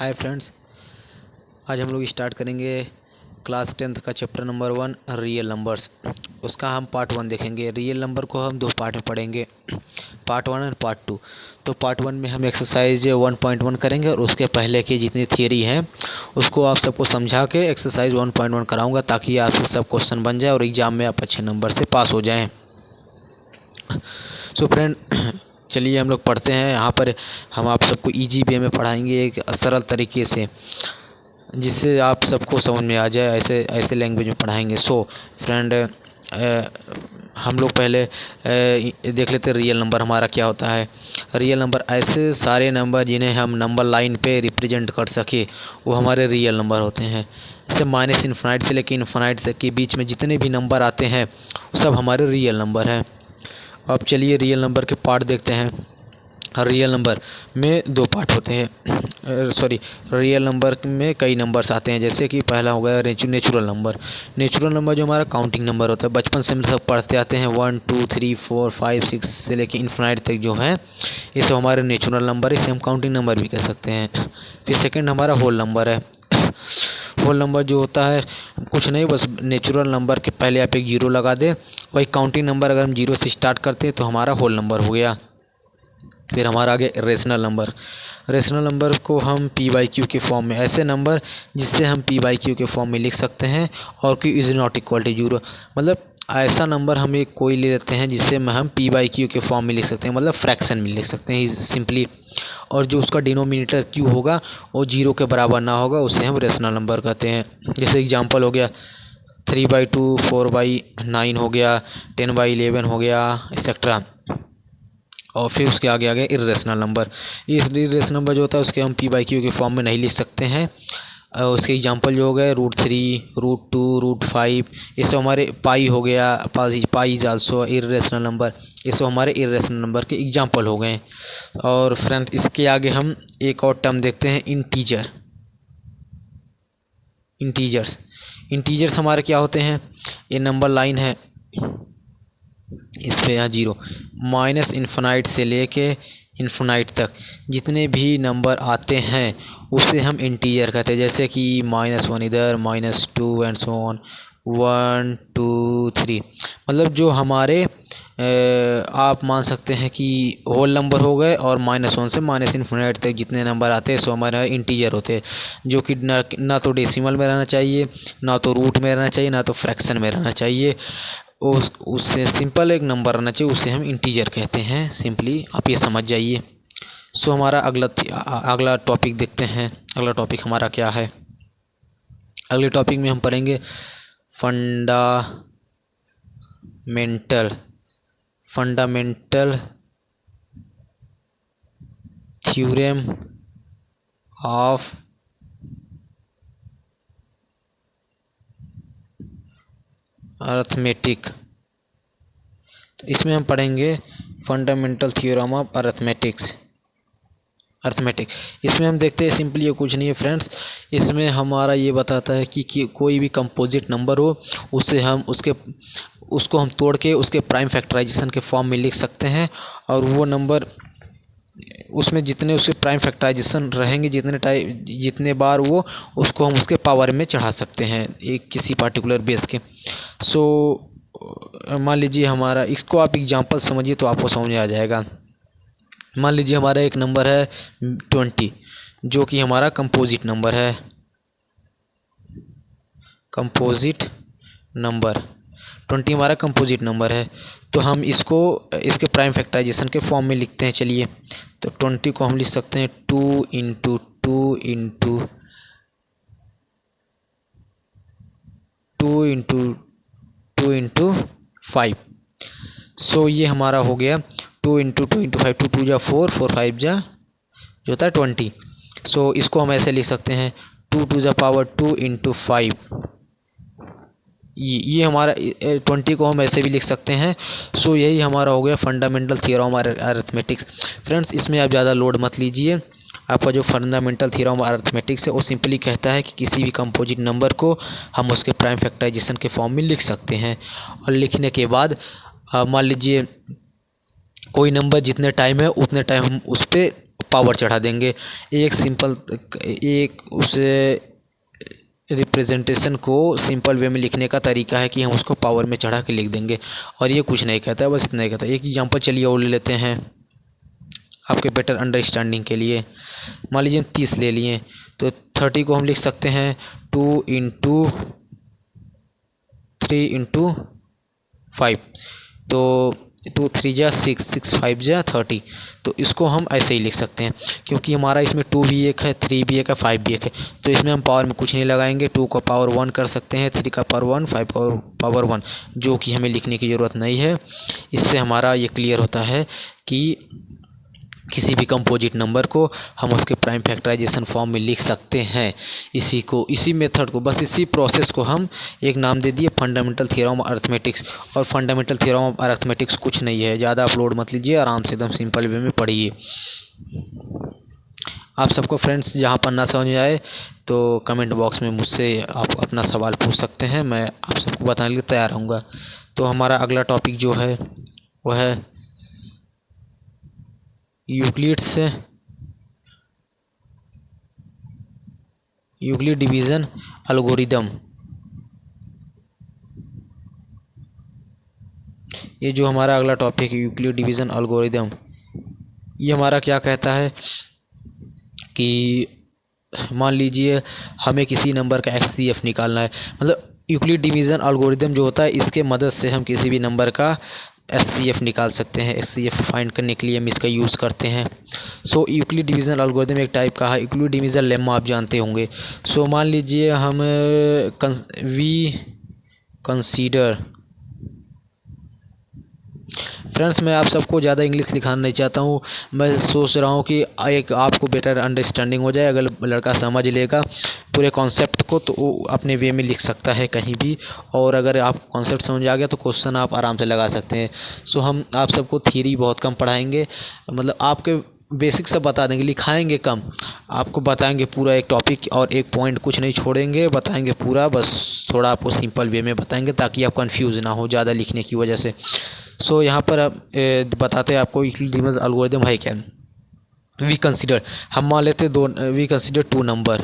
Hi friends, आज हम लोग स्टार्ट करेंगे क्लास 10th का चैप्टर नंबर 1 रियल नंबर्स। उसका हम पार्ट 1 देखेंगे। रियल नंबर को हम दो पार्ट में पढ़ेंगे, पार्ट 1 और पार्ट 2। तो पार्ट 1 में हम एक्सरसाइज 1.1 करेंगे और उसके पहले की जितनी थियरी है उसको आप सबको समझा के एक्सरसाइज 1.1 कराऊंगा, ताकि आपसे सब क्वेश्चन बन जाए और एग्ज़ाम में आप अच्छे नंबर से पास हो जाएँ। सो फ्रेंड, चलिए हम लोग पढ़ते हैं। यहाँ पर हम आप सबको इजी वे में पढ़ाएंगे, एक सरल तरीके से, जिससे आप सबको समझ में आ जाए। ऐसे लैंग्वेज में पढ़ाएंगे। सो फ्रेंड, हम लोग पहले देख लेते हैं रियल नंबर हमारा क्या होता है। रियल नंबर ऐसे सारे नंबर जिन्हें हम नंबर लाइन पे रिप्रेजेंट कर सके, वो हमारे रियल नंबर होते हैं। जैसे माइनस इन्फिनाइट से लेकर इन्फिनाइट तक के बीच में जितने भी नंबर आते हैं सब हमारे रियल नंबर हैं। अब चलिए रियल नंबर के पार्ट देखते हैं। रियल नंबर में दो पार्ट होते हैं, रियल नंबर में कई नंबर्स आते हैं। जैसे कि पहला हो गया नेचुरल नंबर। नेचुरल नंबर जो हमारा काउंटिंग नंबर होता है, बचपन से हम सब पढ़ते आते हैं 1 2 3 4 5 6 से लेकर इन्फिनाइट तक जो है, ये सब हमारे नेचुरल नंबर, इसे हम काउंटिंग नंबर भी कह सकते हैं। फिर सेकेंड हमारा होल नंबर है। होल नंबर जो होता है कुछ नहीं, बस नेचुरल नंबर के पहले आप एक जीरो लगा दें। वही काउंटिंग नंबर अगर हम जीरो से स्टार्ट करते हैं तो हमारा होल नंबर हो गया। फिर हमारा आगे रेशनल नंबर। रेशनल नंबर को हम p/q के फॉर्म में, ऐसे नंबर जिससे हम p/q के फॉर्म में लिख सकते हैं और q is not equal to zero, मतलब ऐसा नंबर हम एक कोई ले लेते हैं जिससे हम p/q के फॉर्म में लिख सकते हैं, मतलब फ्रैक्शन में लिख सकते हैं सिंपली। और जो उसका डिनोमिनेटर q होगा वो जीरो के बराबर ना होगा, उसे हम रेशनल नंबर कहते हैं। जैसे एग्जांपल हो गया 3/2, 4/9 हो गया, 10/11 हो गया, एक्सेट्रा। और फिर उसके आगे आगे इर्रेशनल नंबर। इस इर्रेशनल नंबर जो होता है उसके हम p/q के फॉर्म में नहीं लिख सकते हैं। उसके एग्जांपल जो हो गए √3, √2, √5, ये सब हमारे पाई हो गया, pi is also irrational number. ये सब हमारे इर्रेशनल नंबर के एग्जांपल हो गए। और फ्रेंड, इसके आगे हम एक और टर्म देखते हैं, इंटीजर्स हमारे क्या होते हैं। ये नंबर लाइन है, इस पे यहाँ जीरो, माइनस इन्फिनाइट से लेके इन्फिनाइट तक जितने भी नंबर आते हैं उसे हम इंटीजर कहते हैं। जैसे कि -1 इधर, -2 एंड सो ऑन, 1 2 3, मतलब जो हमारे आप मान सकते हैं कि होल नंबर हो गए, और -1 से माइनस इन्फिनाइट तक जितने नंबर आते हैं सो हमारे इंटीजर होते हैं, जो कि ना तो डेसिमल में रहना चाहिए, ना तो रूट में रहना चाहिए, ना तो फ्रैक्शन में रहना चाहिए। उससे सिंपल एक नंबर रहना चाहिए, उसे हम इंटीजर कहते हैं। सिंपली आप ये समझ जाइए। सो हमारा अगला टॉपिक देखते हैं। अगला टॉपिक हमारा क्या है। अगले टॉपिक में हम पढ़ेंगे फंडामेंटल थ्योरम ऑफ अर्थमेटिक। तो इसमें हम पढ़ेंगे फंडामेंटल थ्योरम ऑफ अर्थमेटिक। इसमें हम देखते हैं सिंपली ये कुछ नहीं है फ्रेंड्स, इसमें हमारा ये बताता है कि कोई भी कंपोजिट नंबर हो उससे हम उसको हम तोड़ के उसके प्राइम फैक्टराइजेशन के फॉर्म में लिख सकते हैं, और वो नंबर उसमें जितने उसके प्राइम फैक्टराइजेशन रहेंगे, जितने बार वो उसको हम उसके पावर में चढ़ा सकते हैं एक किसी पार्टिकुलर बेस के। सो मान लीजिए हमारा, इसको आप एग्जांपल समझिए तो आपको समझ आ जाएगा। मान लीजिए हमारा एक नंबर है 20, जो कि हमारा कंपोजिट नंबर है। कंपोजिट नंबर 20 हमारा कंपोजिट नंबर है। तो हम इसको इसके प्राइम फैक्टराइजेशन के फॉर्म में लिखते हैं। चलिए, तो 20 को हम लिख सकते हैं 2 × 2 × 2 × 2 × 5। सो ये हमारा हो गया 2 × 2 × 5, 2 2 जा 4, 4 5 जा जो होता है 20। सो इसको हम ऐसे लिख सकते हैं 2 टू द पावर 2 × 5। ये हमारा 20 को हम ऐसे भी लिख सकते हैं। सो यही हमारा हो गया fundamental theorem of arithmetics. Friends, इसमें आप ज़्यादा लोड मत लीजिए। आपका जो फंडामेंटल थ्योरम ऑफ अरिथमेटिक्स है वो सिंपली कहता है कि किसी भी कंपोजिट नंबर को हम उसके प्राइम फैक्टराइजेशन के फॉर्म में लिख सकते हैं। और लिखने के बाद मान लीजिए कोई नंबर जितने टाइम है उतने टाइम हम उस पर पावर चढ़ा देंगे। एक सिंपल एक उस रिप्रेजेंटेशन को सिंपल वे में लिखने का तरीका है कि हम उसको पावर में चढ़ा के लिख देंगे, और ये कुछ नहीं कहता है, बस इतना ही कहता है। एक एग्जांपल चलिए और ले लेते हैं आपके बेटर अंडरस्टैंडिंग के लिए। मान लीजिए 30 ले लिए, तो 30 को हम लिख सकते हैं 2 इंटू 3 इंटू 5, तो 2 3 जा 6, 6 5 जा 30। तो इसको हम ऐसे ही लिख सकते हैं, क्योंकि हमारा इसमें 2 भी एक है, 3 भी एक है, 5 भी एक है, तो इसमें हम पावर में कुछ नहीं लगाएंगे। 2 का पावर 1 कर सकते हैं, 3 का पावर 1, 5 का पावर 1, जो कि हमें लिखने की ज़रूरत नहीं है। इससे हमारा ये क्लियर होता है कि किसी भी कंपोजिट नंबर को हम उसके प्राइम फैक्टराइजेशन फॉर्म में लिख सकते हैं। इसी मेथड को, बस इसी प्रोसेस को हम एक नाम दे दिए फंडामेंटल थ्योरम ऑफ अरिथमेटिक्स। और फंडामेंटल थ्योरम ऑफ अरिथमेटिक्स कुछ नहीं है, ज़्यादा अपलोड मत लीजिए, आराम से एकदम सिंपल वे में पढ़िए। आप सबको फ्रेंड्स जहाँ पर ना समझ आए तो कमेंट बॉक्स में मुझसे आप अपना सवाल पूछ सकते हैं, मैं आप सबको बताने के लिए तैयार रहूँगा। तो हमारा अगला टॉपिक जो है वह है यूक्लिड डिवीज़न एल्गोरिदम। ये जो हमारा अगला टॉपिक है यूक्लिड डिवीज़न एल्गोरिदम, ये हमारा क्या कहता है कि मान लीजिए हमें किसी नंबर का HCF निकालना है। मतलब यूक्लिड डिवीज़न एल्गोरिदम जो होता है, इसके मदद से हम किसी भी नंबर का HCF निकाल सकते हैं। HCF फाइंड करने के लिए हम इसका यूज़ करते हैं। सो यूक्लिड डिवीज़न एल्गोरिदम एक टाइप का है। यूक्लिड डिवीज़न लेम्मा आप जानते होंगे। सो मान लीजिए हम वी कंसीडर, फ्रेंड्स मैं आप सबको ज़्यादा इंग्लिश लिखाना नहीं चाहता हूँ, मैं सोच रहा हूँ कि एक आपको बेटर अंडरस्टैंडिंग हो जाए। अगर लड़का समझ लेगा पूरे कॉन्सेप्ट को तो वो अपने वे में लिख सकता है कहीं भी, और अगर आप कॉन्सेप्ट समझ आ गया तो क्वेश्चन आप आराम से लगा सकते हैं। सो हम आप सबको थ्योरी बहुत कम पढ़ाएंगे, मतलब आपके बेसिक सब बता देंगे, लिखाएंगे कम, आपको बताएंगे पूरा एक टॉपिक और एक पॉइंट कुछ नहीं छोड़ेंगे, बताएंगे पूरा, बस थोड़ा आपको सिंपल वे में बताएंगे ताकि आप कंफ्यूज ना हो ज़्यादा लिखने की वजह से। सो यहाँ पर आप बताते हैं आपको यूक्लिड डिवीज़न एल्गोरिदम है क्या। वी कंसीडर, हम मान लेते we consider two number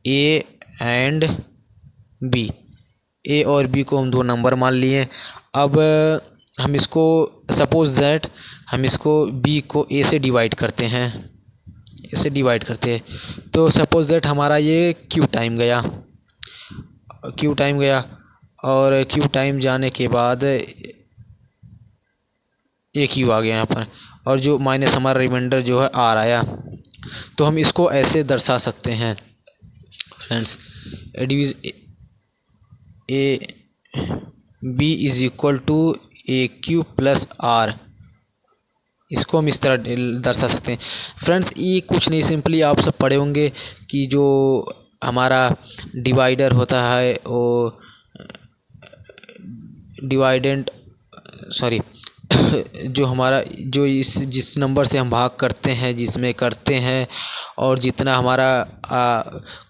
A and B. A और बी को हम 2 नंबर मान लिए। अब हम इसको सपोज दैट हम इसको बी को ए से डिवाइड करते हैं, तो सपोज दैट हमारा ये क्यू टाइम गया, और क्यू टाइम जाने के बाद ए क्यू आ गया यहाँ पर, और जो माइनस हमारा रिमाइंडर जो है आर आया। तो हम इसको ऐसे दर्शा सकते हैं friends, A B is equal to A Q plus R, इसको हम इस तरह दर्शा सकते हैं। फ्रेंड्स ये कुछ नहीं, सिंपली आप सब पढ़े होंगे कि जो हमारा डिवाइडर होता है वो जो हमारा जो जिस नंबर से हम भाग करते हैं, जिसमें करते हैं, और जितना हमारा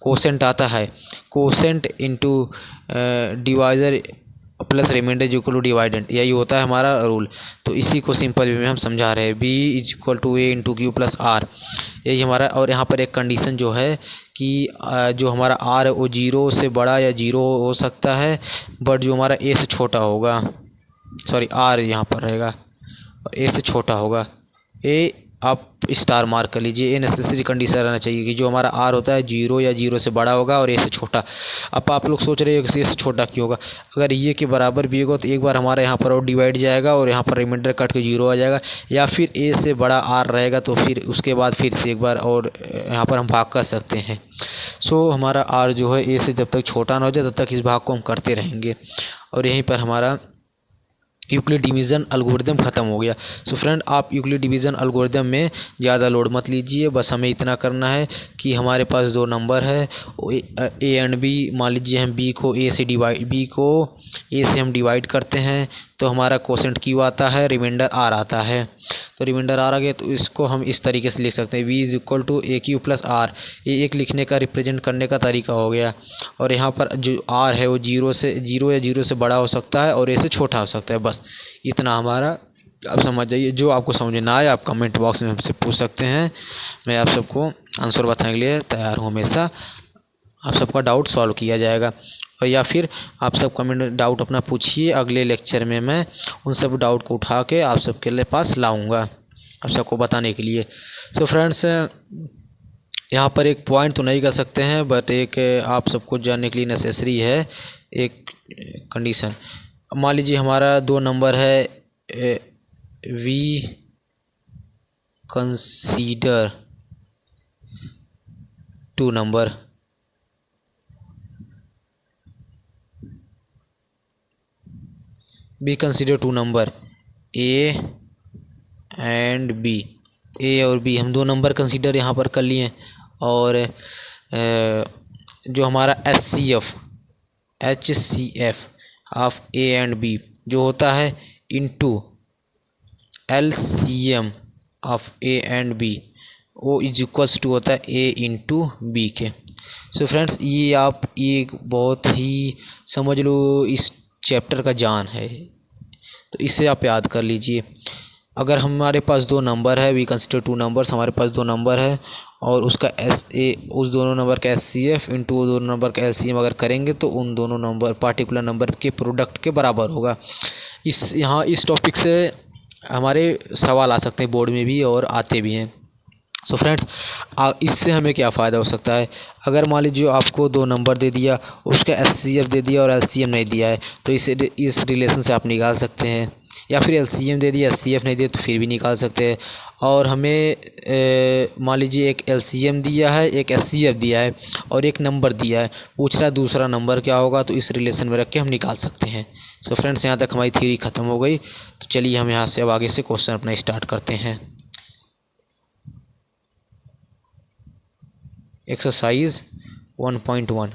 कोसेंट आता है, quotient into divisor plus remainder is equal to dividend, यही होता है हमारा रूल। तो इसी को सिंपल वे में हम समझा रहे हैं, B is equal to A into Q plus R, यही हमारा। और यहाँ पर एक कंडीशन जो है कि जो हमारा आर है वो 0 से बड़ा या 0 हो सकता है, बट जो हमारा ए से छोटा होगा, सॉरी आर यहाँ पर रहेगा और ए से छोटा होगा। ए आप स्टार मार्क कर लीजिए, ए नेसेसरी कंडीशन रहना चाहिए कि जो हमारा आर होता है 0 या 0 से बड़ा होगा और ए से छोटा। अब आप लोग सोच रहे हो कि ए से छोटा क्यों होगा, अगर ये के बराबर भी होगा तो एक बार हमारा यहाँ पर और डिवाइड जाएगा और यहाँ पर रिमाइंडर कट के 0 आ जाएगा, या फिर ए से बड़ा आर रहेगा तो फिर उसके बाद फिर से एक बार और यहाँ पर हम भाग कर सकते हैं। सो हमारा आर जो है ए से जब तक छोटा ना हो जाए तब तक इस भाग को हम करते रहेंगे, और यहीं पर हमारा यूक्लिड डिवीज़न एल्गोरिदम ख़त्म हो गया। सो फ्रेंड आप यूक्लिड डिवीज़न एल्गोरिदम में ज़्यादा लोड मत लीजिए, बस हमें इतना करना है कि हमारे पास 2 नंबर है ए एंड बी। मान लीजिए हम बी को ए से हम डिवाइड करते हैं, तो हमारा कोसेंट क्यू आता है, रिमाइंडर आर आता है। तो रिमाइंडर आर आ गया, तो इसको हम इस तरीके से लिख सकते हैं, B is equal to A Q plus R. ये एक लिखने का रिप्रेजेंट करने का तरीका हो गया। और यहाँ पर जो आर है वो जीरो या जीरो से बड़ा हो सकता है और ए से छोटा हो सकता है। बस इतना हमारा, आप समझ जाइए। जो आपको समझ ना आए आप कमेंट बॉक्स में हमसे पूछ सकते हैं, मैं आप सबको आंसर बताने के लिए तैयार हूँ हमेशा। आप सबका डाउट सॉल्व किया जाएगा। और या फिर आप सब कमेंट डाउट अपना पूछिए, अगले लेक्चर में मैं उन सब डाउट को उठा के आप सबके लिए पास लाऊंगा आप सबको बताने के लिए। सो फ्रेंड्स, यहाँ पर एक पॉइंट तो नहीं कर सकते हैं, बट एक आप सबको जानने के लिए नेसेसरी है एक कंडीशन। मान लीजिए हमारा 2 नंबर है, we consider 2 number, we consider 2 number A and B. A और बी हम 2 नंबर कंसीडर यहाँ पर कर लिए। और जो हमारा HCF of A and B जो होता है into LCM of A and B, वो इज इक्वल्स टू होता है ए इंटू बी के। सो फ्रेंड्स, ये आप एक बहुत ही समझ लो इस चैप्टर का जान है, तो इसे आप याद कर लीजिए। अगर हमारे पास 2 नंबर है, वी कंसिडर 2 नंबर्स, हमारे पास 2 नंबर है और उसका उस दोनों नंबर का HCF इंटू दोनों नंबर का LCM अगर करेंगे तो उन दोनों नंबर पार्टिकुलर नंबर के प्रोडक्ट के बराबर होगा। इस टॉपिक से हमारे सवाल आ सकते हैं बोर्ड में भी और आते भी हैं। सो फ्रेंड्स, इससे हमें क्या फ़ायदा हो सकता है। अगर मान लीजिए आपको 2 नंबर दे दिया, उसका HCF दे दिया और LCM नहीं दिया है, तो इस रिलेशन से आप निकाल सकते हैं। या फिर LCM दे दिया, HCF नहीं दिया तो फिर भी निकाल सकते हैं। और हमें मान लीजिए एक LCM दिया है, एक HCF दिया है और एक नंबर दिया है, पूछ रहा है दूसरा नंबर क्या होगा, तो इस रिलेशन में रख के हम निकाल सकते हैं। सो फ्रेंड्स, यहाँ तक हमारी थ्योरी ख़त्म हो गई। तो चलिए हम यहाँ से अब आगे से क्वेश्चन अपना स्टार्ट करते हैं। एक्सरसाइज 1.1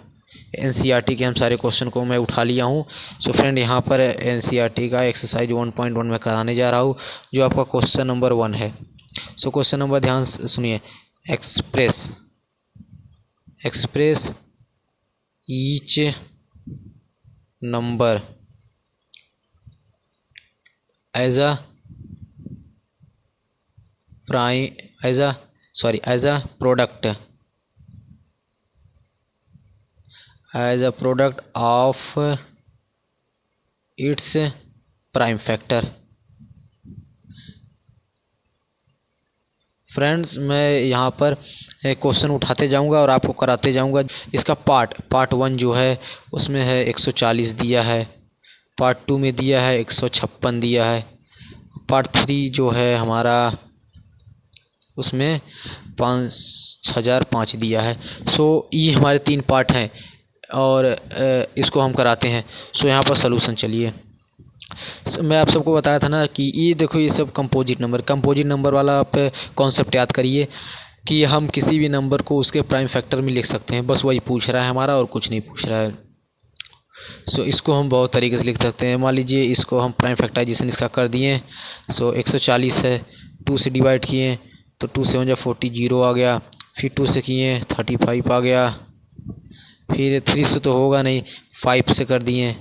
NCERT के हम सारे क्वेश्चन को मैं उठा लिया हूँ। सो फ्रेंड, यहाँ पर NCERT का एक्सरसाइज 1.1 में कराने जा रहा हूँ, जो आपका क्वेश्चन नंबर 1 है। सो क्वेश्चन नंबर ध्यान से सुनिए। Express each number as a product as a product of its prime factor। Friends, मैं यहाँ पर क्वेश्चन उठाते जाऊँगा और आपको कराते जाऊँगा। इसका पार्ट 1 जो है उसमें है 140 दिया है, पार्ट 2 में दिया है 156 दिया है, पार्ट 3 जो है हमारा उसमें 5005 दिया है। सो ये हमारे 3 पार्ट हैं और इसको हम कराते हैं। सो यहाँ पर सलूशन चलिए। मैं आप सबको बताया था ना कि ये देखो, ये सब कंपोजिट नंबर वाला आप कॉन्सेप्ट याद करिए कि हम किसी भी नंबर को उसके प्राइम फैक्टर में लिख सकते हैं। बस वही पूछ रहा है हमारा और कुछ नहीं पूछ रहा है। सो इसको हम बहुत तरीके से लिख सकते हैं। मान लीजिए इसको हम प्राइम फैक्टराइजेशन इसका कर दिए। सो 140 है, 2 से डिवाइड किए तो 2 से 40 0 आ गया, फिर 2 से किए 35 आ गया, फिर 3 से तो होगा नहीं, 5 से कर दिए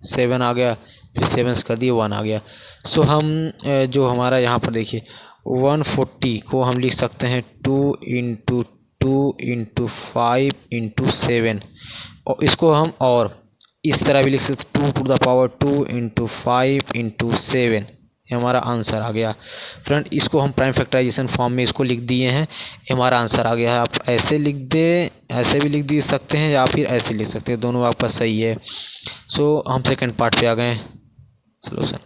7 आ गया, फिर 7 से कर दिए 1 आ गया। सो हम जो हमारा यहाँ पर देखिए 140 को हम लिख सकते हैं 2 इंटू 2 इंटू 5 इंटू 7, और इसको हम और इस तरह भी लिख सकते 2 to the power 2 into 5 into 7। ये हमारा आंसर आ गया। फ्रेंड, इसको हम प्राइम फैक्टराइजेशन फॉर्म में इसको लिख दिए हैं, हमारा आंसर आ गया है। आप ऐसे लिख दें, ऐसे भी लिख दे सकते हैं या फिर ऐसे लिख सकते हैं, दोनों आपका सही है। सो हम सेकंड पार्ट पे आ गए। सॉल्यूशन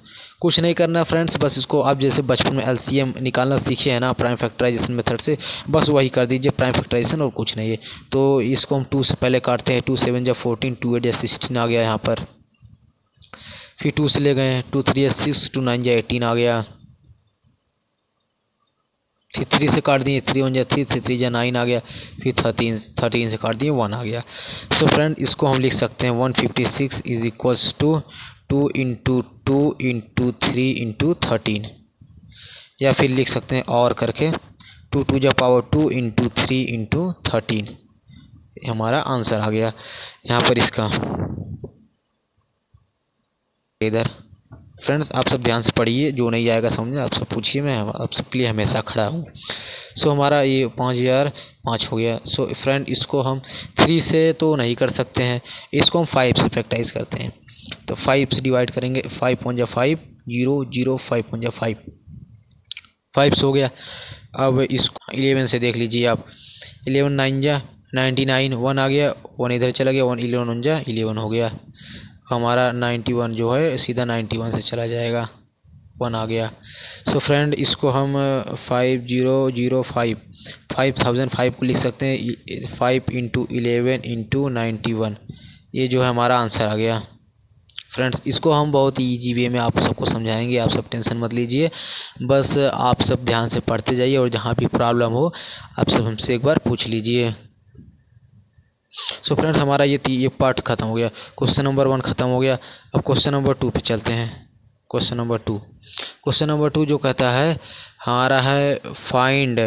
कुछ नहीं करना फ्रेंड्स, बस इसको आप जैसे बचपन में LCM निकालना सीखे हैं ना प्राइम फैक्टराइजेशन मेथड से, बस वही कर दीजिए प्राइम फैक्टराइजेशन और कुछ नहीं है। तो इसको हम 2 से पहले काटते हैं। 2 7 जा 14, 2 8 जा 16 आ गया यहाँ पर, फिर 2 से ले गए 2 3 जा 6, 2 9 जा 18 आ गया, फिर 3 से काट दिए 3 1 जा 3, 3 3 जा 9 आ गया, फिर 13 से काट दिए 1 आ गया। सो फ्रेंड, इसको हम लिख सकते हैं 156 इज इक्वल्स टू 2 इंटू 13, या फिर लिख सकते हैं और करके 2 to the power 2 into 3 into 13। हमारा आंसर आ गया यहाँ पर इसका। इधर फ्रेंड्स आप सब ध्यान से पढ़िए, जो नहीं आएगा समझे आप सब पूछिए, मैं आप सबके लिए हमेशा खड़ा हूँ। सो हमारा ये 5005 हो गया। सो फ्रेंड इसको हम 3 से तो नहीं कर सकते हैं, इसको हम 5 से फैक्टराइज करते हैं। तो 5 से डिवाइड करेंगे, 5 1 5, 0 0, 5 1 5, 5 हो गया। अब इसको 11 से देख लीजिए आप, 11 9 जा 99, 1 आ गया, 1 इधर चला गया, 1 11 1 जा 11 हो गया। हमारा 91 जो है सीधा 91 से चला जाएगा, 1 आ गया। सो फ्रेंड इसको हम 5005 5005 को लिख सकते हैं 5 इंटू 11 इंटू 91, ये जो है हमारा आंसर आ गया। फ्रेंड्स इसको हम बहुत ही ईजी वे में आप सबको समझाएंगे, आप सब टेंशन मत लीजिए, बस आप सब ध्यान से पढ़ते जाइए और जहाँ भी प्रॉब्लम हो आप सब हमसे एक बार पूछ लीजिए। सो फ्रेंड्स हमारा ये पार्ट ख़त्म हो गया, क्वेश्चन नंबर 1 ख़त्म हो गया। अब क्वेश्चन नंबर 2 पे चलते हैं। क्वेश्चन नंबर 2 जो कहता है हमारा है find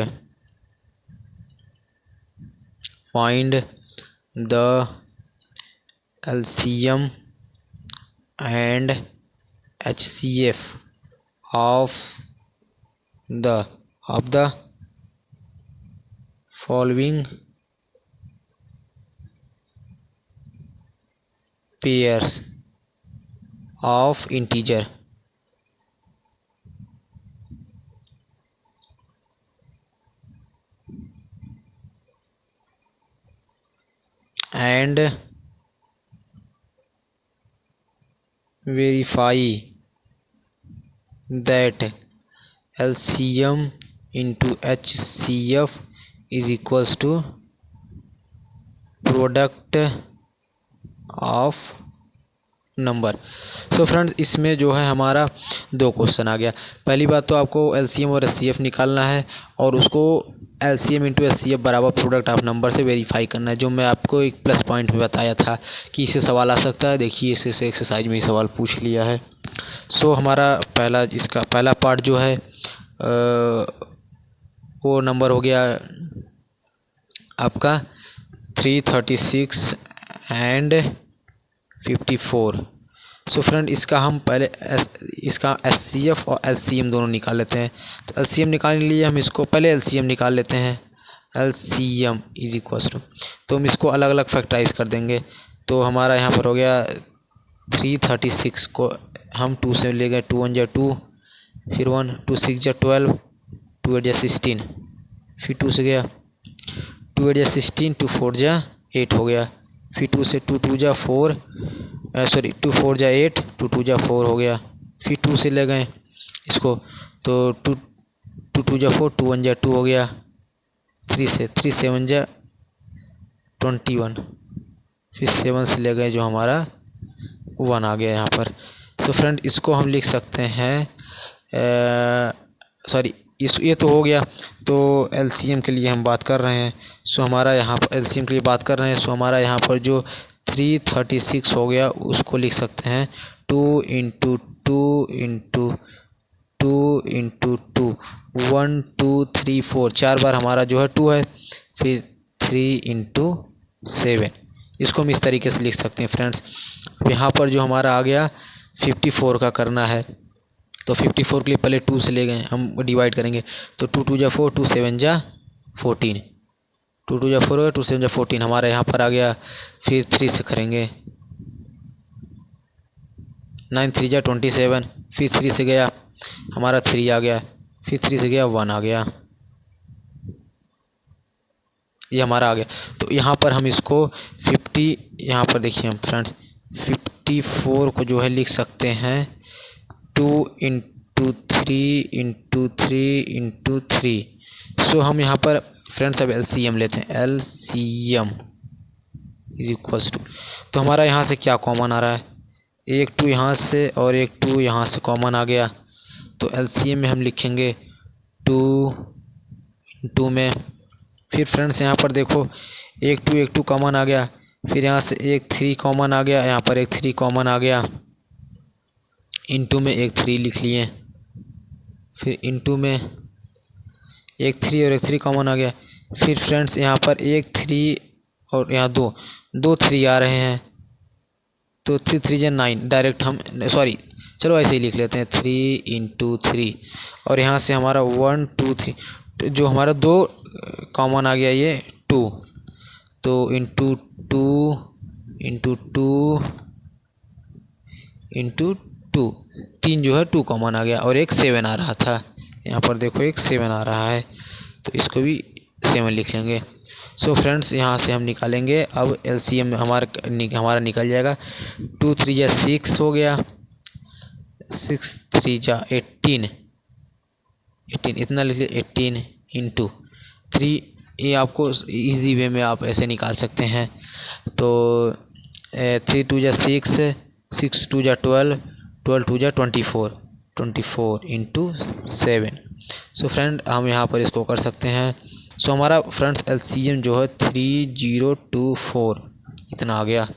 the LCM and HCF of the following pairs of integer and verify that LCM into HCF is equals to product of number. So friends इसमें जो है हमारा 2 क्वेश्चन आ गया। पहली बात तो आपको LCM और HCF निकालना है और उसको LCM इंटू HCF बराबर प्रोडक्ट ऑफ नंबर से वेरीफाई करना है, जो मैं आपको एक प्लस पॉइंट में बताया था कि इससे सवाल आ सकता है। देखिए इससे एक्सरसाइज में ही सवाल पूछ लिया है। सो हमारा इसका पहला पार्ट जो है वो नंबर हो गया आपका 336 एंड 54। सो फ्रेंड इसका हम पहले इसका HCF और LCM दोनों निकाल लेते हैं। तो LCM निकालने के लिए हम इसको पहले LCM निकाल लेते हैं। LCM इज इक्वल्स टू, तो हम इसको अलग अलग फैक्टराइज कर देंगे। तो हमारा यहाँ पर हो गया 336 को हम 2 से ले गए, 2 1 जा 2, फिर 1 2 6 जा 12, 2 8 जा 16, फिर 2 से गया 2 8 जा 16, 2 4 जा 8 हो गया, फिर 2 से 2 2 जा 4, 2 4 जा 8, 2 2 जा 4 हो गया, फिर 2 से ले गए इसको, तो 2 2 जा 4, 2 1 जा 2 हो गया, 3 से 3 7 जा 21, फिर 7 से ले गए जो हमारा 1 आ गया यहाँ पर। सो फ्रेंड इसको हम लिख सकते हैं ये तो हो गया। तो LCM के लिए हम बात कर रहे हैं। सो हमारा यहाँ पर LCM के लिए बात कर रहे हैं। सो हमारा यहाँ पर जो 336 हो गया उसको लिख सकते हैं 2 इंटू 2 इंटू 2 इंटू 2, 1 2 3 4, 4 बार हमारा जो है 2 है, फिर 3 इंटू 7, इसको हम इस तरीके से लिख सकते हैं फ्रेंड्स। यहाँ पर जो हमारा आ गया 54 का करना है, तो 54 के लिए पहले 2 से ले गए, हम डिवाइड करेंगे। तो 2 2 जा 4, 2 7 जा 14, 2 2 जा 4 होगा, 2 7 जा 14 हमारा यहाँ पर आ गया। फिर 3 से करेंगे, 9 3 जा 27, फिर 3 से गया हमारा 3 आ गया, फिर 3 से गया 1 आ गया, ये हमारा आ गया। तो यहाँ पर हम इसको 50, यहाँ पर देखिए हम फ्रेंड्स 54 को जो है लिख सकते हैं 2 इंटू 3 इंटू 3 इंटू 3। सो हम यहाँ पर फ्रेंड्स अब LCM लेते हैं, LCM इज इक्वल्स टू, तो हमारा यहाँ से क्या कॉमन आ रहा है, एक 2 यहाँ से और एक 2 यहाँ से कॉमन आ गया। तो LCM में हम लिखेंगे 2 में, फिर फ्रेंड्स यहाँ पर देखो एक 2 कॉमन आ गया, फिर यहाँ से एक 3 कॉमन आ गया, यहाँ पर एक 3 कॉमन आ गया, इंटू में एक 3 लिख लिए, फिर इंटू में एक 3 और एक 3 कॉमन आ गया। फिर फ्रेंड्स यहाँ पर एक 3 और यहाँ दो 3 आ रहे हैं, तो 3 3 या 9 डायरेक्ट हम सॉरी चलो ऐसे ही लिख लेते हैं 3 इंटू 3। और यहाँ से हमारा 1 2 3 जो हमारा 2 कॉमन आ गया ये 2, तो इंटू 2 इंटू 2 इंटू 2 3 जो है 2 कॉमन आ गया, और एक 7 आ रहा था, यहाँ पर देखो एक 7 आ रहा है, तो इसको भी 7 लिख लेंगे। सो फ्रेंड्स यहाँ से हम निकालेंगे अब एलसीएम हमारा निकल जाएगा। 2 3 या 6 हो गया, 6 3 जा 18 इतना लिख लिया 18 इंटू 3। ये आपको इजी वे में आप ऐसे निकाल सकते हैं। तो 3 2 जा 6 6 2 जा 12 12 2 जा 24 इंटू 7। सो फ्रेंड हम यहाँ पर इसको कर सकते हैं। सो हमारा फ्रेंड्स एलसीएम जो है 3024 इतना आ गया,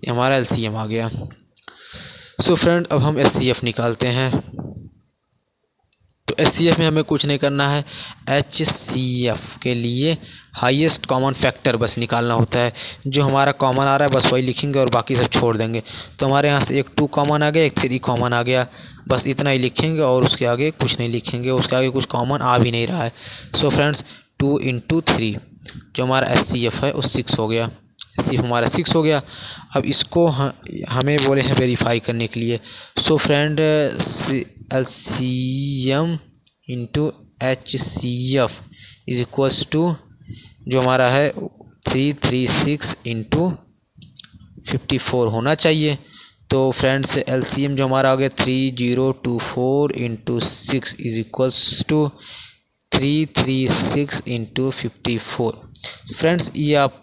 ये हमारा एलसीएम आ गया। सो फ्रेंड अब हम एचसीएफ निकालते हैं। तो एचसीएफ में हमें कुछ नहीं करना है, एचसीएफ के लिए हाईएस्ट कॉमन फैक्टर बस निकालना होता है। जो हमारा कॉमन आ रहा है बस वही लिखेंगे और बाकी सब छोड़ देंगे। तो हमारे यहाँ से एक 2 कॉमन आ गया, एक 3 कॉमन आ गया, बस इतना ही लिखेंगे और उसके आगे कुछ नहीं लिखेंगे, उसके आगे कुछ कॉमन आ भी नहीं रहा है। सो फ्रेंड्स 2 इंटू 3 जो हमारा एचसीएफ है वो 6 हो गया, एचसीएफ हमारा 6 हो गया। अब इसको हमें बोले हैं वेरीफाई करने के लिए। So friend LCM into HCF is equals to जो हमारा है 336 इंटू 54 होना चाहिए। तो फ्रेंड्स एलसीएम जो हमारा आ गया 3024 into 6 is equals to 336 into 54। Friends ये आप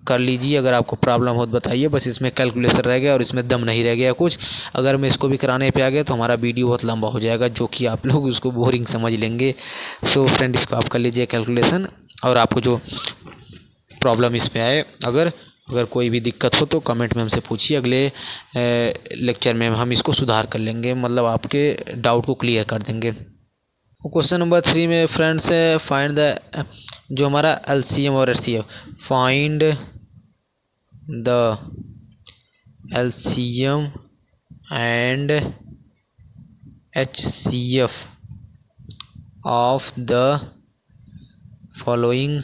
कर लीजिए, अगर आपको प्रॉब्लम हो तो बताइए। बस इसमें कैलकुलेशन रह गया और इसमें दम नहीं रह गया कुछ। अगर मैं इसको भी कराने पे आ गया तो हमारा वीडियो बहुत लंबा हो जाएगा, जो कि आप लोग उसको बोरिंग समझ लेंगे। सो फ्रेंड इसको आप कर लीजिए कैलकुलेशन, और आपको जो प्रॉब्लम इसमें आए अगर कोई भी दिक्कत हो तो कमेंट में हमसे पूछिए, अगले लेक्चर में हम इसको सुधार कर लेंगे, मतलब आपके डाउट को क्लियर कर देंगे। क्वेश्चन नंबर 3 में फ्रेंड्स फाइंड द जो हमारा एलसीएम और HCF, find the LCM and HCF of the following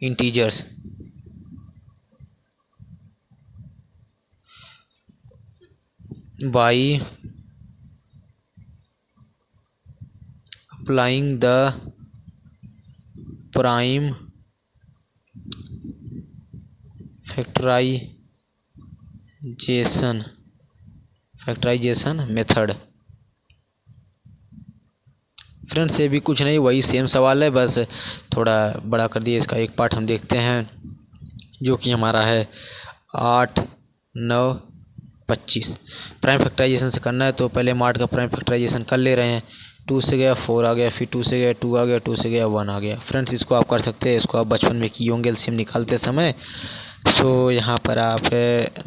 integers by applying the prime factorization method. Friends ये भी कुछ नहीं, वही सेम सवाल है, बस थोड़ा बड़ा कर दिए। इसका एक पार्ट हम देखते हैं जो कि हमारा है 8 9 25। प्राइम फैक्टराइजेशन से करना है, तो पहले हम 8 का प्राइम फैक्टराइजेशन कर ले रहे हैं। 2 से गया 4 आ गया, फिर 2 से गया 2 आ गया, 2 से गया 1 आ गया। फ्रेंड्स इसको आप कर सकते हैं, इसको आप बचपन में किए होंगे एलसीएम निकालते समय। सो यहाँ पर आप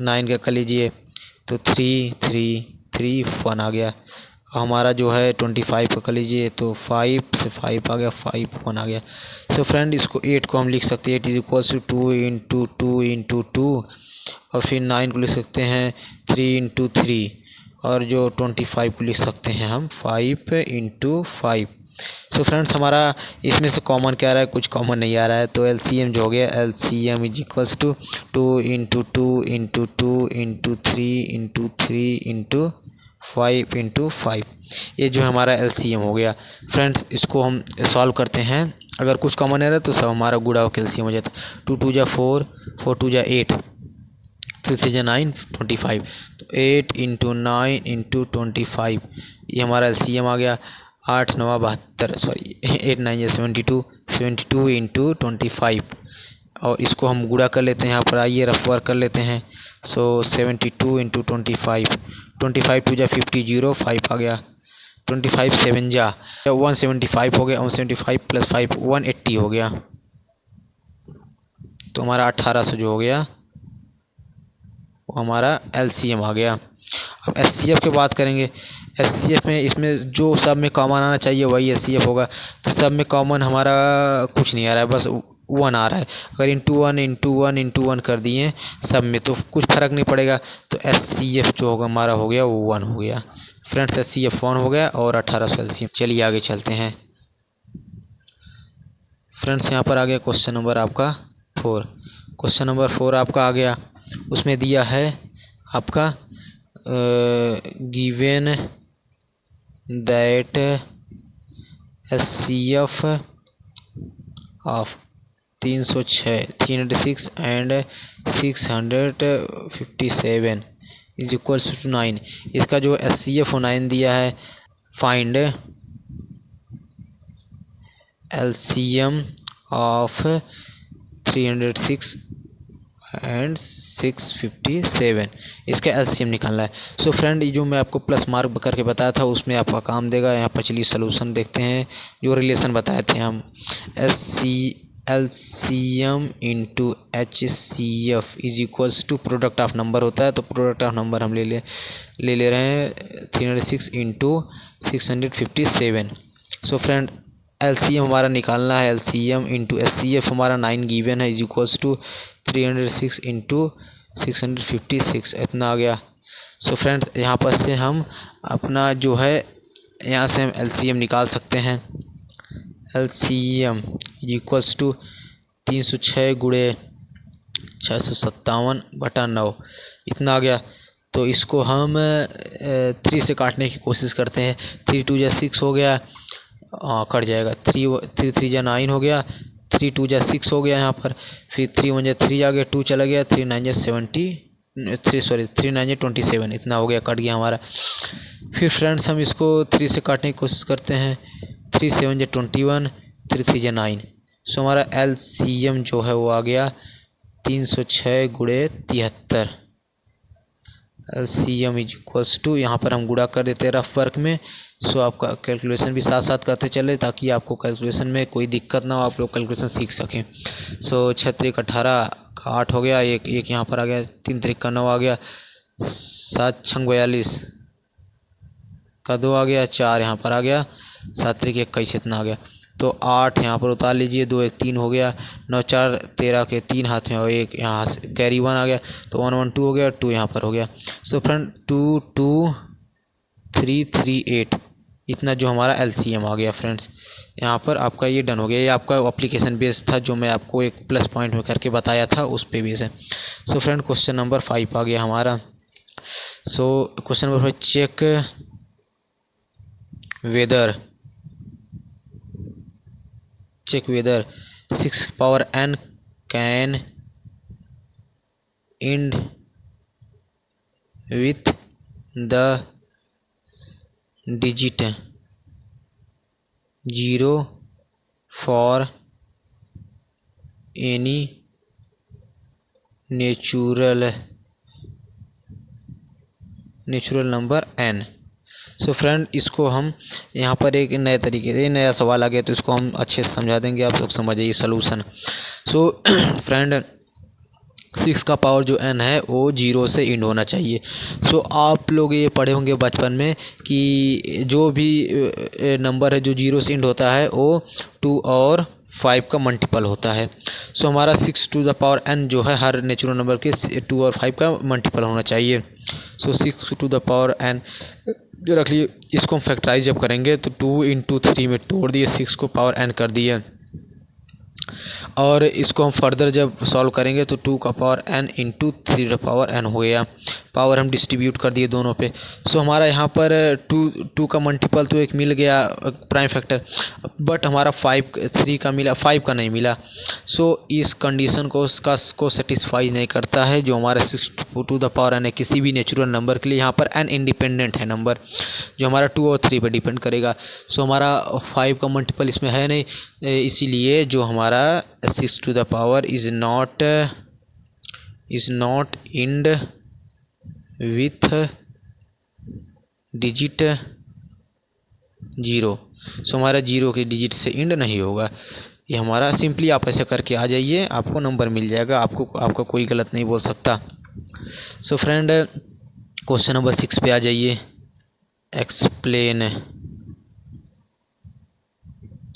9 का कर लीजिए, तो 3 3 3 1 आ गया। हमारा जो है 25 का कर लीजिए, तो 5 से 5 आ गया, 5 1 आ गया। सो फ्रेंड इसको 8 को हम लिख सकते हैं, 8 is equals to 2 into 2 into 2, और फिर 9 को लिख सकते हैं 3 इंटू 3, और जो 25 को लिख सकते हैं हम 5 इंटू 5। सो फ्रेंड्स हमारा इसमें से कॉमन क्या आ रहा है, कुछ कॉमन नहीं आ रहा है। तो एलसीएम जो हो गया, LCM is equals to 2 into 2 into 2 into 3 into 3 into 5 into 5। ये जो हमारा एलसीएम हो गया। फ्रेंड्स इसको हम सॉल्व करते हैं, अगर कुछ कॉमन आ रहा है तो सब हमारा गुड़ा होकर एलसीएम हो जाता है। 2 2 जा 4 4 2 जा 8 3 3 जा 9 25, तो 8 इंटू 9 इंटू 25 ये हमारा एलसीएम आ गया। 8 9 72 सॉरी 8 9 या 72 इंटू 25, और इसको हम गुड़ा कर लेते हैं। यहाँ पर आइए रफ वर्क कर लेते हैं। सो 72 इंटू 25 25 2 जा 50 0 5 आ गया। 25 7 जा 175 हो गया, 175 प्लस 5 180 हो गया। तो हमारा 1800 जो हो गया वो हमारा LCM आ गया। अब HCF की बात करेंगे। HCF में इसमें जो सब में कॉमन आना चाहिए वही HCF होगा। तो सब में कॉमन हमारा कुछ नहीं आ रहा है, बस 1 आ रहा है। अगर इंटू वन कर दिए सब में तो कुछ फ़र्क नहीं पड़ेगा। तो HCF जो होगा हमारा हो गया वो 1 हो गया फ्रेंड्स। HCF 1 हो गया और 1800 LCM। चलिए आगे चलते हैं फ्रेंड्स। यहाँ पर आ गया क्वेश्चन नंबर आपका 4। क्वेश्चन नंबर 4 आपका आ गया। उसमें दिया है आपका given that HCF of 306 and 657 is equals to 9। इसका जो HCF 9 दिया है, फाइंड LCM ऑफ 306 एंड 657, इसका LCM निकालना है। सो फ्रेंड, ये जो मैं आपको प्लस मार्क करके बताया था उसमें आपका काम देगा। यहाँ पर चलिए सोल्यूशन देखते हैं। जो रिलेशन बताए थे हम, LCM into HCF is equals to product of number होता है। तो प्रोडक्ट ऑफ नंबर हम ले रहे हैं 306 इंटू 657। सो फ्रेंड, LCM हमारा निकालना है। LCM इंटू HCF हमारा 9 गिवन है, इज इक्वल्स टू 306 इंटू 656, इतना आ गया। सो फ्रेंड्स, यहाँ पर से हम अपना जो है यहाँ से हम LCM निकाल सकते हैं। LCM इक्वल्स टू 306 गुणे 657/9, इतना आ गया। तो इसको हम 3 से काटने की कोशिश करते हैं। 3 2 6 हो गया, कट जाएगा। 3 3 9 हो गया, 3 2 6 हो गया यहाँ पर। फिर 3 1 3 आ गया, 2 चला गया, 3 9 27, इतना हो गया, कट गया हमारा। फिर फ्रेंड्स हम इसको 3 से काटने की कोशिश करते हैं। 3 7 21, 3 3 9। सो हमारा LCM जो है वो आ गया 306 गुणे 73। LCM इज इक्वल्स टू, यहाँ पर हम गुणा कर देते हैं रफ वर्क में। सो आपका कैलकुलेशन भी साथ साथ करते चले ताकि आपको कैलकुलेशन में कोई दिक्कत ना हो, आप लोग कैलकुलेशन सीख सकें। सो 6 3 18 का 8 हो गया, एक यहाँ पर आ गया, 3 3 का 9 आ गया, 7 6 42 का 2 आ गया, 4 यहाँ पर आ गया, 7 3 21, इतना आ गया। तो 8 यहाँ पर उतार लीजिए, 2 1 3 हो गया, 9 4 13 के 3 हाथ में और 1 यहाँ से कैरी 1 आ गया। तो 1 1 2 हो गया, 2 यहाँ पर हो गया। सो फ्रेंड 2 2 3 3 8, इतना जो हमारा LCM आ गया फ्रेंड्स। यहाँ पर आपका ये डन हो गया। ये आपका एप्लीकेशन बेस था जो मैं आपको एक प्लस पॉइंट में करके बताया था, उस पे बेस है। सो फ्रेंड क्वेश्चन नंबर 5 आ गया हमारा। So question number 5, check whether 6 power n can end with the digit 0 for any natural number n। So friend, इसको हम यहाँ पर एक नए तरीके से नया सवाल आ गया तो इसको हम अच्छे से समझा देंगे, आप सब समझिए सोल्यूशन। सो फ्रेंड, 6 का पावर जो n है वो 0 से इंड होना चाहिए। सो आप लोग ये पढ़े होंगे बचपन में कि जो भी नंबर है जो 0 से इंड होता है वो 2 और 5 का मल्टीपल होता है। सो हमारा 6 टू द पावर n जो है हर नेचुरल नंबर के 2 और 5 का मल्टीपल होना चाहिए। सो 6 टू द पावर n जो रख लिए, इसको हम फैक्टराइज जब करेंगे तो 2 इंटू 3 में तोड़ दिए, 6 को पावर n कर दिए, और इसको हम फर्दर जब सॉल्व करेंगे तो 2 का पावर n इंटू 3 का पावर n हो गया। पावर हम डिस्ट्रीब्यूट कर दिए दोनों पे। सो हमारा यहाँ पर 2 का मल्टीपल तो एक मिल गया प्राइम फैक्टर, बट हमारा 3 का मिला, 5 का नहीं मिला। सो इस कंडीशन को सेटिस्फाई नहीं करता है जो हमारा 6 टू द पावर n है किसी भी नेचुरल नंबर के लिए। यहाँ पर n इंडिपेंडेंट है नंबर जो हमारा 2 और 3 पे डिपेंड करेगा। सो हमारा 5 का मल्टीपल इसमें है नहीं, इसीलिए जो हमारा 6 to the power is not end with digit 0। So हमारा 0 के डिजिट से इंड नहीं होगा। ये हमारा सिंपली आप ऐसे करके आ जाइए, आपको नंबर मिल जाएगा, आपका कोई गलत नहीं बोल सकता। सो फ्रेंड क्वेश्चन नंबर 6 पे आ जाइए। एक्सप्लेन।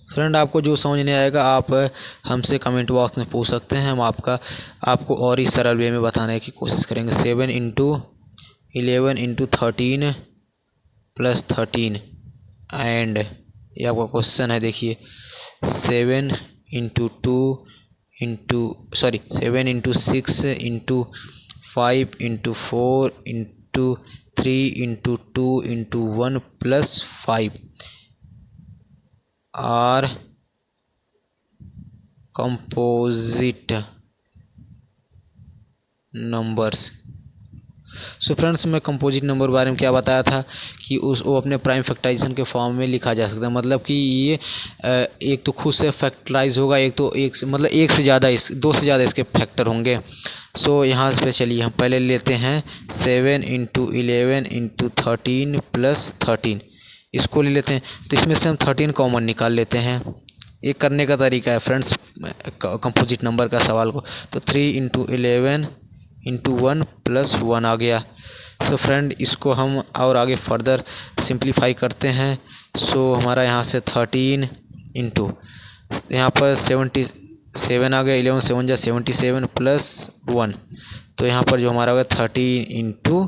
फ्रेंड आपको जो समझ नहीं आएगा आप हमसे कमेंट बॉक्स में पूछ सकते हैं, हम आपको और ही सरल वे में बताने की कोशिश करेंगे। 7 इंटू 11 इंटू 13 प्लस 13 एंड ये आपका क्वेश्चन है। देखिए 7 into 7 into 6 into 5 into 4 into 3 into 2 into 1 plus 5 are composite numbers. So friends मैं कंपोजिट नंबर के बारे में क्या बताया था कि वो अपने प्राइम फैक्टराइजेशन के फॉर्म में लिखा जा सकता है। मतलब कि ये एक तो खुद से फैक्टराइज होगा, एक से ज़्यादा दो से ज़्यादा इसके फैक्टर होंगे। सो यहाँ पे चलिए हम पहले लेते हैं 7 इंटू 11 इंटू 13 प्लस 13, इसको ले लेते हैं। तो इसमें से हम 13 कॉमन निकाल लेते हैं। ये करने का तरीका है फ्रेंड्स कंपोजिट नंबर का सवाल को। तो 3 इंटू 11 इंटू 1 प्लस 1 आ गया। सो फ्रेंड इसको हम और आगे फर्दर सिंप्लीफाई करते हैं। सो हमारा यहाँ से 13 इंटू यहाँ पर 77 आ गया, 11 7 जा 77 प्लस 1, तो यहाँ पर जो हमारा होगा 13 इंटू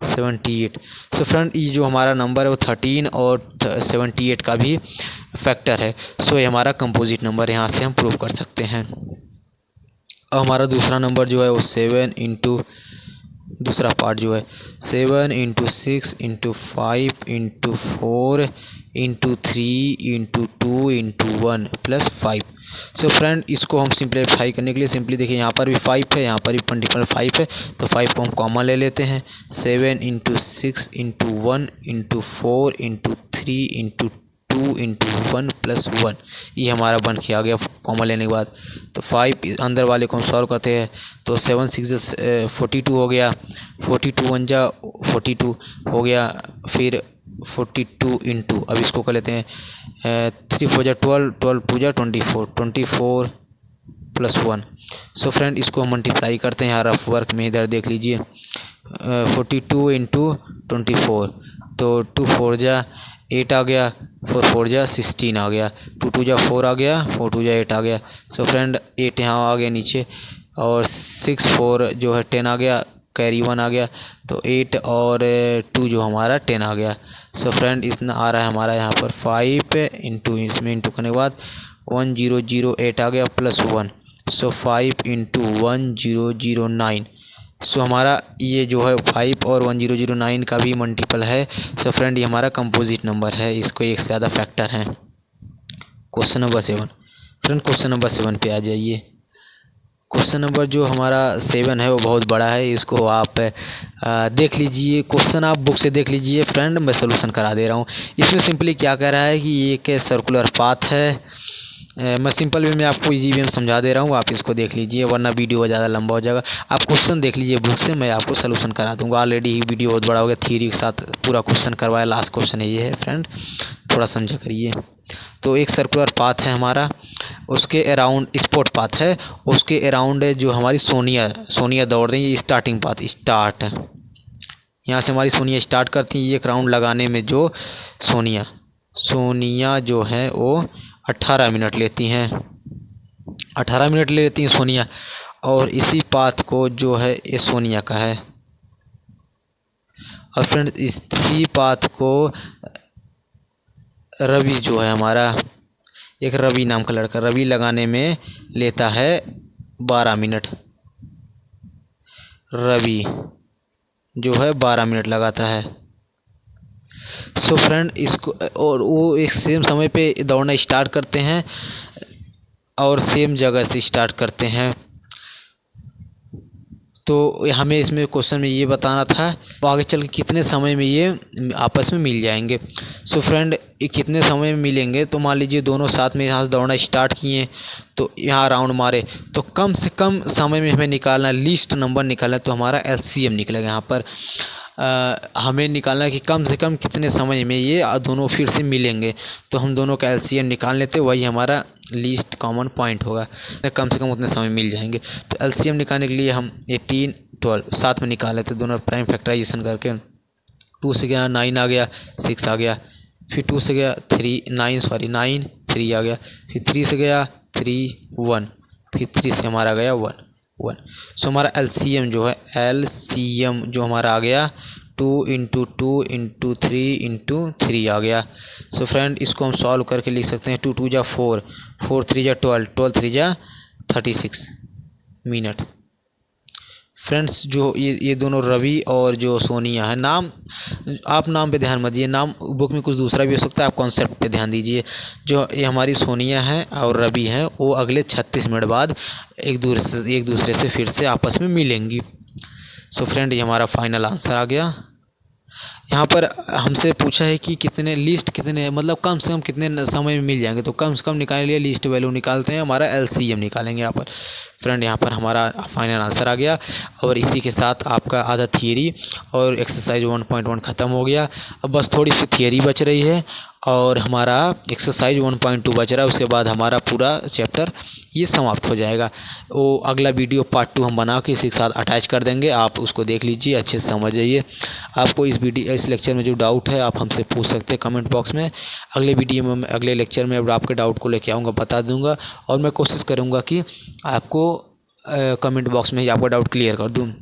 78। सो फ्रेंड ये जो हमारा नंबर है वो 13 और 78 का भी फैक्टर है। सो ये हमारा कंपोजिट नंबर यहाँ से हम प्रूव कर सकते हैं। अब हमारा दूसरा नंबर जो है वो 7 इंटू दूसरा पार्ट जो है 7 into 6 into 5 into 4 into 3 into 2 into 1 plus 5। So friend इसको हम सिंप्लीफाई करने के लिए सिंपली देखिए यहाँ पर भी 5 है, यहाँ पर भी मल्टीपल 5 है, तो 5 को हम कॉमन ले लेते हैं। 7 into 6 into 1 into 4 into 3 into 2 into 1 plus 1, ये हमारा बन के आ गया कॉमन लेने के बाद। तो 5 अंदर वाले को हम सॉल्व करते हैं तो 7 6 42 हो गया, 42 1 जा 42 हो गया, फिर 42 इंटू अब इसको कर लेते हैं 3 4 जा 12 12 2 जा 24 प्लस 1। सो फ्रेंड इसको हम मल्टीप्लाई करते हैं यहाँ रफ वर्क में, इधर देख लीजिए 42 इंटू 24, तो 2 4 जा 8 आ गया, 4 4 जा 16 आ गया, 2 2 जा 4 आ गया, 4 2 जा 8 आ गया। सो फ्रेंड 8 यहाँ आ गया नीचे, और 6 4 जो है 10 आ गया, कैरी 1 आ गया, तो 8 और 2 जो हमारा 10 आ गया। सो फ्रेंड इतना आ रहा है हमारा यहाँ पर 5 इंटू इसमें इंटू करने के बाद 1008 आ गया प्लस 1, सो 5 इंटू 1009। सो हमारा ये जो है 5 और 1009 का भी मल्टीपल है। सो फ्रेंड ये हमारा कंपोजिट नंबर है, इसको एक से ज़्यादा फैक्टर हैं। Question number 7। Friend question number 7 पे आ जाइए। क्वेश्चन नंबर जो हमारा 7 है वो बहुत बड़ा है, इसको आप देख लीजिए, क्वेश्चन आप बुक से देख लीजिए फ्रेंड, मैं सोल्यूशन करा दे रहा हूँ। इसमें सिंपली क्या कह रहा है कि ये एक सर्कुलर पाथ है। मैं सिंपल वे में आपको इजी वे में समझा दे रहा हूँ, आप इसको देख लीजिए वरना वीडियो ज़्यादा लंबा हो जाएगा। आप क्वेश्चन देख लीजिए बुक से, मैं आपको सोल्यूशन करा दूँगा। ऑलरेडी ही वीडियो बहुत बड़ा हो गया, थ्योरी के साथ पूरा क्वेश्चन करवाया, लास्ट क्वेश्चन ये है फ्रेंड, थोड़ा समझा करिए। तो एक सर्कुलर पाथ है हमारा, उसके अराउंड स्पॉट पाथ है, उसके अराउंड जो हमारी सोनिया दौड़ रही है, स्टार्टिंग पाथ स्टार्ट है, यहाँ से हमारी सोनिया स्टार्ट करती है। एक राउंड लगाने में जो सोनिया जो है वो 18 मिनट लेती हैं, 18 मिनट ले लेती हैं सोनिया, और इसी पाथ को जो है ये सोनिया का है। और फ्रेंड इसी पाथ को रवि जो है हमारा, एक रवि नाम का लड़का, रवि लगाने में लेता है 12 मिनट। रवि जो है 12 मिनट लगाता है। सो फ्रेंड इसको, और वो एक सेम समय पे दौड़ना स्टार्ट करते हैं और सेम जगह से स्टार्ट करते हैं। तो हमें इसमें क्वेश्चन में ये बताना था तो आगे चल के कितने समय में ये आपस में मिल जाएंगे। सो फ्रेंड ये कितने समय में मिलेंगे, तो मान लीजिए दोनों साथ में यहाँ से दौड़ना स्टार्ट किए तो यहाँ राउंड मारे, तो कम से कम समय में हमें निकालना, लीस्ट नंबर निकालना, तो हमारा LCM निकलेगा। यहाँ पर हमें निकालना है कि कम से कम कितने समय में ये दोनों फिर से मिलेंगे, तो हम दोनों का LCM निकाल लेते, वही हमारा लीस्ट कॉमन पॉइंट होगा, कम से कम उतने समय मिल जाएंगे। तो एलसीएम निकालने के लिए हम 18 12 साथ में निकाले थे दोनों प्राइम फैक्टराइजेशन करके। 2 से गया 9 आ गया, 6 आ गया, फिर 2 से गया 9 3 आ गया, फिर 3 से गया 3 1, फिर 3 से हमारा गया 1 1। सो हमारा एलसीएम जो है, एलसीएम जो हमारा आ गया 2 × 2 × 3 × 3 आ गया। सो फ्रेंड इसको हम सॉल्व करके लिख सकते हैं 2 2 जा 4, 4 3 जा 12, 12 3 जा 36 मिनट। फ्रेंड्स जो ये दोनों रवि और जो सोनिया है, नाम आप नाम पे ध्यान मत दीजिए, नाम बुक में कुछ दूसरा भी हो सकता है, आप कॉन्सेप्ट पे ध्यान दीजिए। जो ये हमारी सोनिया है और रवि हैं वो अगले 36 मिनट बाद एक दूसरे से फिर से आपस में मिलेंगी। सो फ्रेंड ये हमारा फाइनल आंसर आ गया। यहाँ पर हमसे पूछा है कि कितने लिस्ट कितने मतलब कम से कम कितने समय में मिल जाएंगे, तो कम से कम निकालने के लिए लिस्ट वैल्यू निकालते हैं, हमारा एलसीएम निकालेंगे यहाँ पर। फ्रेंड यहाँ पर हमारा फाइनल आंसर आ गया और इसी के साथ आपका आधा थियरी और एक्सरसाइज 1.1 ख़त्म हो गया। अब बस थोड़ी सी थियरी बच रही है और हमारा एक्सरसाइज 1.2 बच रहा है, उसके बाद हमारा पूरा चैप्टर ये समाप्त हो जाएगा। वो अगला वीडियो पार्ट 2 हम बना के इसी के साथ अटैच कर देंगे, आप उसको देख लीजिए, अच्छे से समझ जाइए। आपको इस लेक्चर में जो डाउट है आप हमसे पूछ सकते हैं कमेंट बॉक्स में। अगले वीडियो में अगले लेक्चर में आपके डाउट को लेके आऊँगा, बता दूँगा और मैं कोशिश करूँगा कि आपको कमेंट बॉक्स में ही आपका डाउट क्लियर कर दूँ।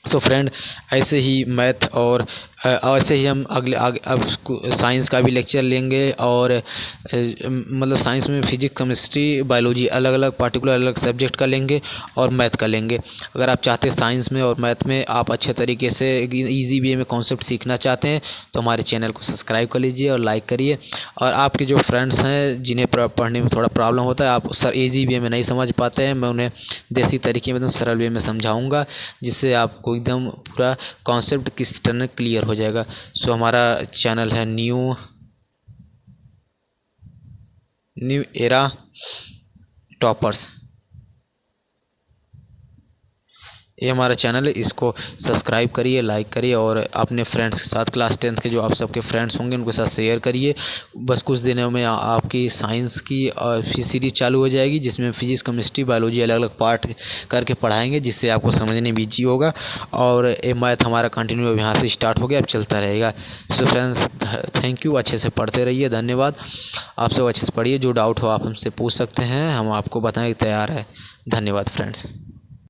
सो फ्रेंड ऐसे ही मैथ और ऐसे ही हम अब साइंस का भी लेक्चर लेंगे और मतलब साइंस में फिजिक्स केमिस्ट्री बायोलॉजी अलग अलग पार्टिकुलर अलग सब्जेक्ट का लेंगे और मैथ का लेंगे। अगर आप चाहते हैं साइंस में और मैथ में आप अच्छे तरीके से इजी वे में कॉन्सेप्ट सीखना चाहते हैं तो हमारे चैनल को सब्सक्राइब कर लीजिए और लाइक करिए। और आपके जो फ्रेंड्स हैं जिन्हें पढ़ने में थोड़ा प्रॉब्लम होता है, आप सर इजी वे में नहीं समझ पाते हैं, मैं उन्हें देसी तरीके में एकदम सरल वे में समझाऊँगा जिससे आपको एकदम पूरा कॉन्सेप्ट किस तरह क्लियर हो जाएगा। सो हमारा चैनल है न्यू एरा टॉपर्स, ये हमारा चैनल है, इसको सब्सक्राइब करिए, लाइक करिए और अपने फ्रेंड्स के साथ क्लास 10th के जो आप सबके फ्रेंड्स होंगे उनके साथ शेयर करिए। बस कुछ दिनों में आपकी साइंस की सीरीज चालू हो जाएगी जिसमें फिजिक्स केमिस्ट्री बायोलॉजी अलग अलग पार्ट करके पढ़ाएंगे जिससे आपको समझने में ईजी होगा। और ये मैथ हमारा कंटिन्यू अब यहाँ से स्टार्ट हो गया, अब चलता रहेगा। सो फ्रेंड्स थैंक यू, अच्छे से पढ़ते रहिए, धन्यवाद। आप सब अच्छे से पढ़िए, जो डाउट हो आप हमसे पूछ सकते हैं, हम आपको बताने के तैयार है। धन्यवाद फ्रेंड्स।